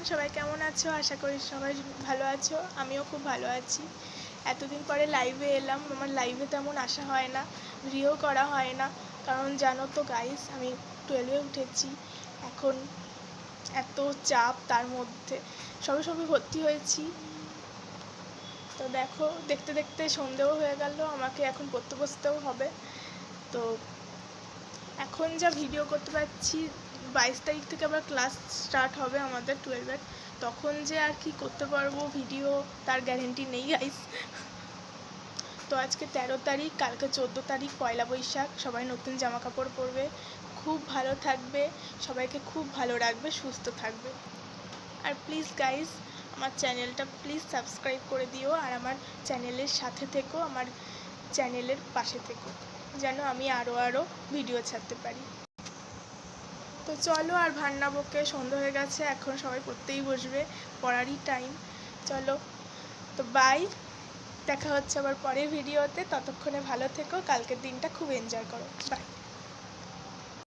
সবাই কেমন আছো? আশা করি সবাই ভালো আছো। আমিও খুব ভালো আছি। এতদিন পরে লাইভে এলাম। আমার লাইভে তেমন আসা হয় না, ভিডিও করা হয় না, কারণ জানো তো গাইস আমি 12-এ উঠেছি। এখন এত চাপ, তার মধ্যে সবে সবে ভর্তি হয়েছি। তো দেখো, দেখতে দেখতে সন্ধেও হয়ে গেল, আমাকে এখন পড়তে বসতেও হবে। তো এখন যা ভিডিও করতে পারছি, 22 তারিখ থেকে আবার ক্লাস স্টার্ট হবে আমাদের 12-এর, তখন যে আর কি করতে পারবো ভিডিও তার গ্যারেন্টি নেই গাইস। তো আজকে 13 তারিখ, কালকে 14 তারিখ পয়লা বৈশাখ। সবাই নতুন জামা কাপড় পরবে, খুব ভালো থাকবে, সবাইকে খুব ভালো রাখবে, সুস্থ থাকবে। আর প্লিজ গাইস, আমার চ্যানেলটা প্লিজ সাবস্ক্রাইব করে দিও, আর আমার চ্যানেলের সাথে থেকো, আমার চ্যানেলের পাশে থেকো, যেন আমি আরও ভিডিও ছাড়তে পারি। তো চলো আর ভার না বকে, সন্ধ্যা হয়ে গেছে, এখন সবাই পড়তেই বসবে, পড়ারই টাইম। চলো, তো বাই, দেখা হচ্ছে আবার পরের ভিডিওতে। ততক্ষণে ভালো থেকো, কালকের দিনটা খুব এনজয় করো, বাই।